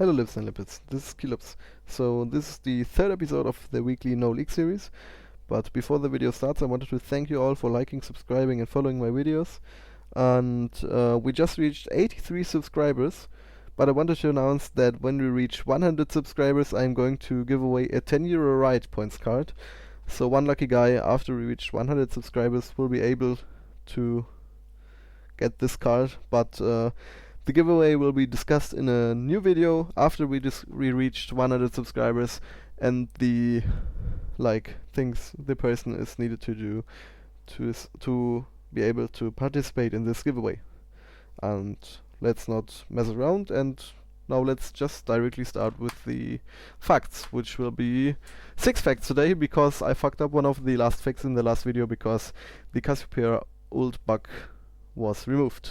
Hello lips and lipids, this is Kilops. So this is the third episode of the weekly No Leak series. But before the video starts, I wanted to thank you all for liking, subscribing and following my videos. And we just reached 83 subscribers. But I wanted to announce that when we reach 100 subscribers, I'm going to give away a 10 euro ride points card. So one lucky guy after we reach 100 subscribers will be able to get this card. But the giveaway will be discussed in a new video after we reached 100 subscribers and the things the person is needed to do to be able to participate in this giveaway. And let's not mess around, and now let's just directly start with the facts, which will be 6 facts today, because I fucked up one of the last facts in the last video because the Cassiopeia ult bug was removed.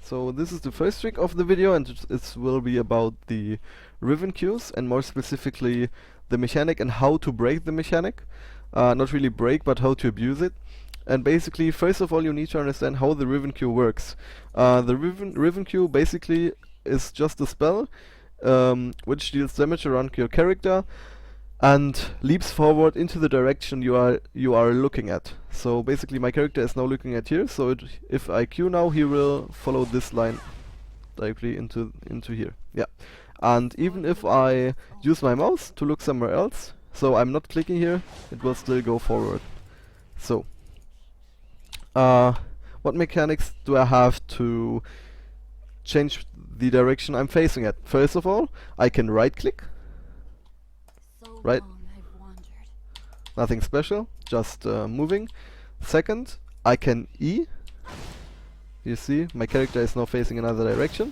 So this is the first trick of the video, and it will be about the Riven Qs, and more specifically the mechanic and how to break the mechanic. Not really break, but how to abuse it. And basically, first of all, you need to understand how the Riven Q works. The Riven Q basically is just a spell which deals damage around your character and leaps forward into the direction you are looking at. So basically my character is now looking at here, so if I Q now, he will follow this line directly into here. Yeah. And even if I use my mouse to look somewhere else, so I'm not clicking here, it will still go forward. So what mechanics do I have to change the direction I'm facing at? First of all, I can right click. Right? Nothing special, just moving. Second, I can E. You see, my character is now facing another direction.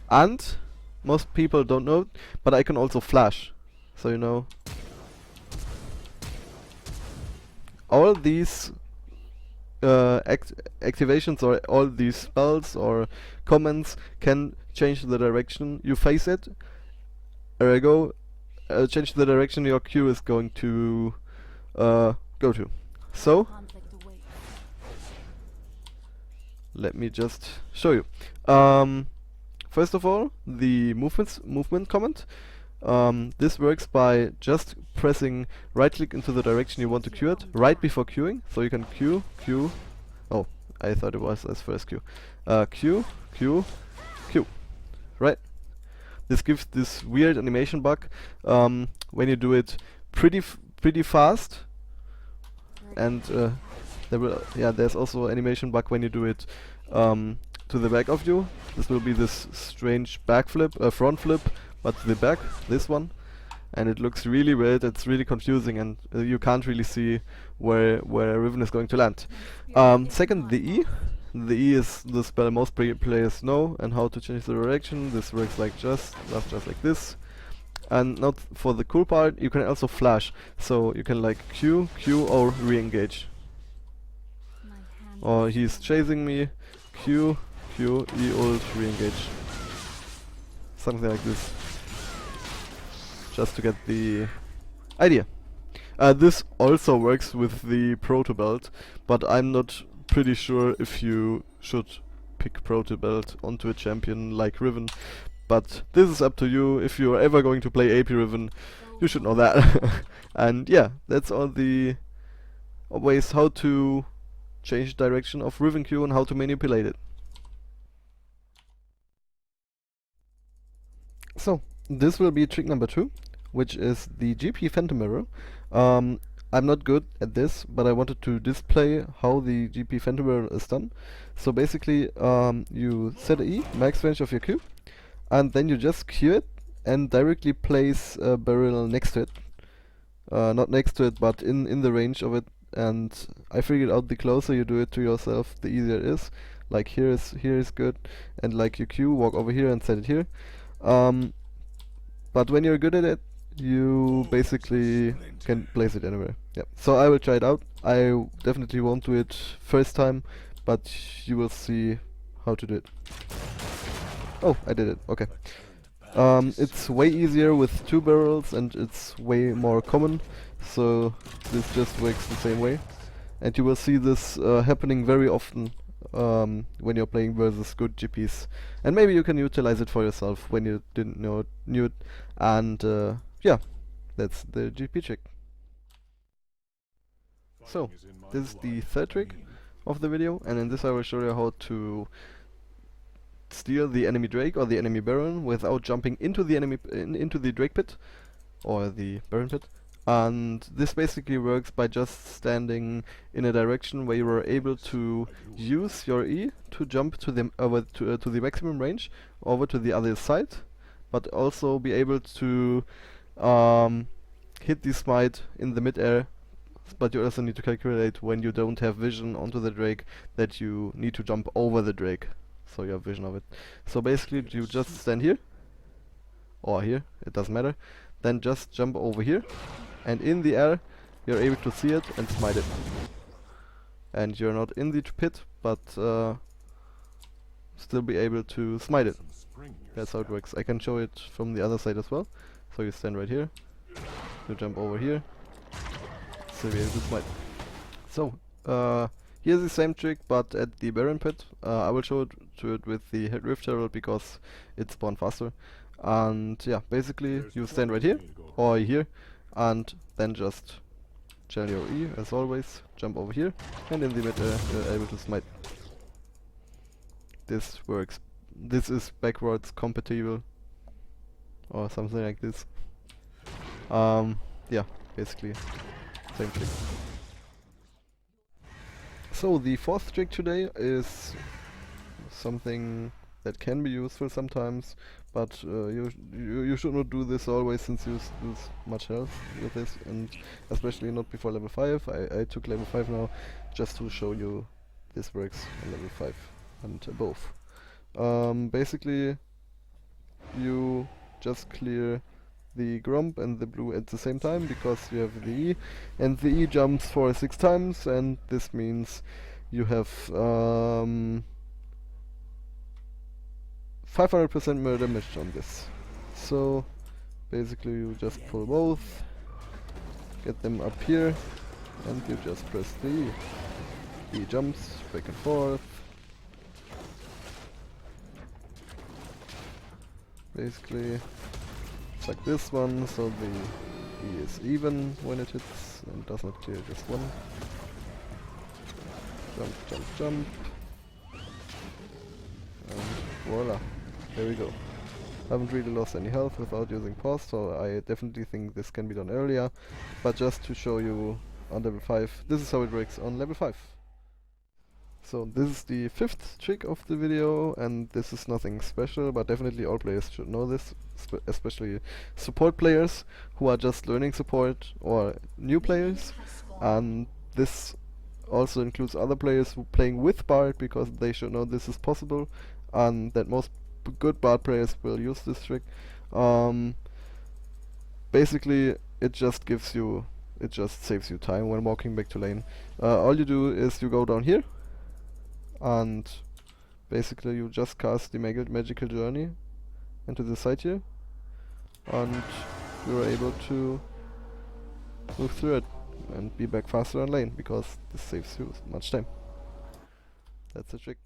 And most people don't know, but I can also flash. So you know, all these activations or all these spells or commands can change the direction you face it. Ergo, change the direction your Q is going to go to. So let me just show you. First of all, the movement command. This works by just pressing right click into the direction you want to Q it right before queuing. So you can Q. Oh, I thought it was as first Q. Q. Right? This gives this weird animation bug when you do it pretty fast, and there's also animation bug when you do it to the back of you. This will be this strange front flip, but to the back, this one, and it looks really weird. It's really confusing, and you can't really see where Riven is going to land. Second, the E. The E is the spell most players know and how to change the direction. This works like just like this. And not for the cool part, you can also flash. So you can like Q or re-engage. Or he's chasing me, Q, E ult, re-engage. Something like this. Just to get the idea. This also works with the Proto Belt, but I'm not pretty sure if you should pick Proto Belt onto a champion like Riven, but this is up to you. If you're ever going to play AP Riven, you should know that. And yeah, that's all the ways how to change direction of Riven Q and how to manipulate it. So this will be trick number 2, which is the GP Phantombarrel. I'm not good at this, but I wanted to display how the GP Phantombarrel is done. So basically, you set a E, max range of your Q, and then you just Q it and directly place a barrel next to it. Not next to it, but in the range of it. And I figured out the closer you do it to yourself, the easier it is. Like here is good, and like you Q, walk over here and set it here. But when you're good at it, you basically can place it anywhere. Yeah. So I will try it out. I definitely won't do it first time, but you will see how to do it. Oh, I did it. Okay. It's way easier with 2 barrels, and it's way more common. So this just works the same way, and you will see this happening very often when you're playing versus good GPs, and maybe you can utilize it for yourself when you didn't knew it. And yeah, that's the GP trick. So this is the third trick of the video, and in this I will show you how to steal the enemy Drake or the enemy Baron without jumping into the enemy into the Drake pit or the Baron pit. And this basically works by just standing in a direction where you are able to use your E to jump to the to the maximum range over to the other side, but also be able to hit the smite in the mid-air. But you also need to calculate when you don't have vision onto the Drake that you need to jump over the Drake, so you have vision of it. So basically you just stand here, or here, it doesn't matter, then just jump over here, and in the air you're able to see it and smite it. And you're not in the pit, but still be able to smite it. That's how it works. I can show it from the other side as well. So you stand right here, you jump over here, so be able to smite. So here's the same trick, but at the Baron pit. I will show it with the Rift Herald because it spawns faster. And yeah, basically you stand right here or here, and then just channel your E as always, jump over here, and in the mid you're able to smite. This works. This is backwards compatible or something like this. Yeah, basically same trick. So the fourth trick today is something that can be useful sometimes, but you should not do this always, since you lose much health with this, and especially not before level 5. I took level 5 now just to show you this works on level 5 and above. Basically you just clear the Gromp and the blue at the same time because you have the E, and the E jumps for 6 times, and this means you have 500% more damage on this. So basically you just pull both, get them up here, and you just press the E. E jumps back and forth. Basically it's like this one, so the E is even when it hits and does not clear just one. Jump, jump, jump. And voila. There we go. Haven't really lost any health without using pause, so I definitely think this can be done earlier. But just to show you on level 5, this is how it works on level 5. So this is the 5th trick of the video, and this is nothing special, but definitely all players should know this, especially support players who are just learning support, or new players. And this also includes other players who are playing with Bard, because they should know this is possible, and that most good Bard players will use this trick. Basically it just saves you time when walking back to lane. All you do is you go down here, and basically you just cast the magical journey into the side here, and you're able to move through it and be back faster on lane, because this saves you much time. That's the trick.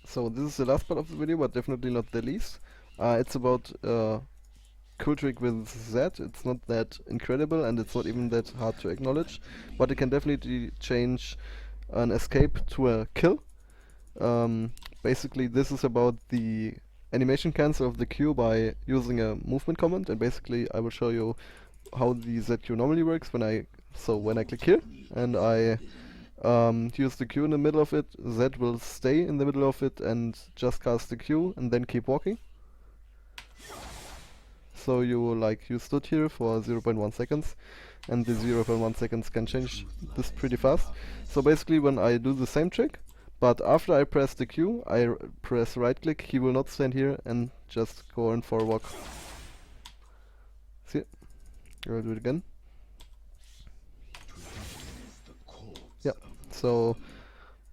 So this is the last part of the video, but definitely not the least. It's about cool trick with Zed. It's not that incredible, and it's not even that hard to acknowledge, but it can definitely change an escape to a kill. Basically this is about the animation cancel of the Q by using a movement command, and basically I will show you how the Zed Q normally works. When I click here and I use the Q in the middle of it, Zed will stay in the middle of it and just cast the Q and then keep walking. So you stood here for 0.1 seconds, and the 0.1 seconds can change this pretty fast. So basically when I do the same trick, but after I press the Q, I press right click, he will not stand here and just go on for a walk. See? I'll do it again. Yeah, so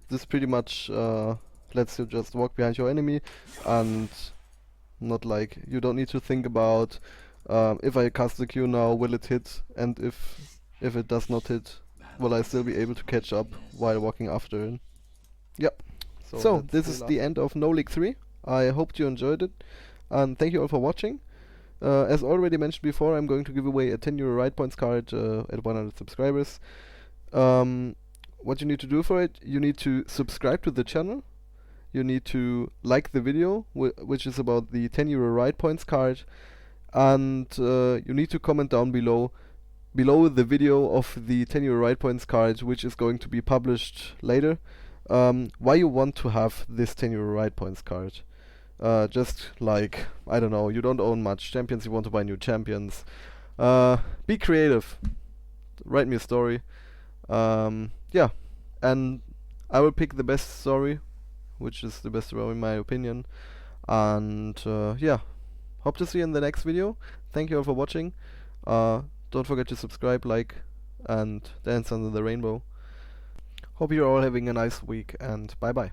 this pretty much lets you just walk behind your enemy, and not like you don't need to think about if I cast the Q now, will it hit, and if it does not hit, will I still be able to catch up while walking after it? Yep. So this is the end of No League 3. I hope you enjoyed it, and thank you all for watching. As already mentioned before, I'm going to give away a 10 euro ride points card at 100 subscribers. What you need to do for it, you need to subscribe to the channel, you need to like the video, which is about the 10 euro ride points card, and you need to comment down below the video of the 10 euro ride points card, which is going to be published later, why you want to have this 10 euro ride points card. Just like, I don't know, you don't own much champions, you want to buy new champions. Be creative. Write me a story. Yeah, and I will pick the best story, which is the best story in my opinion. And yeah, hope to see you in the next video. Thank you all for watching. Don't forget to subscribe, like, and dance under the rainbow. Hope you're all having a nice week, and bye bye.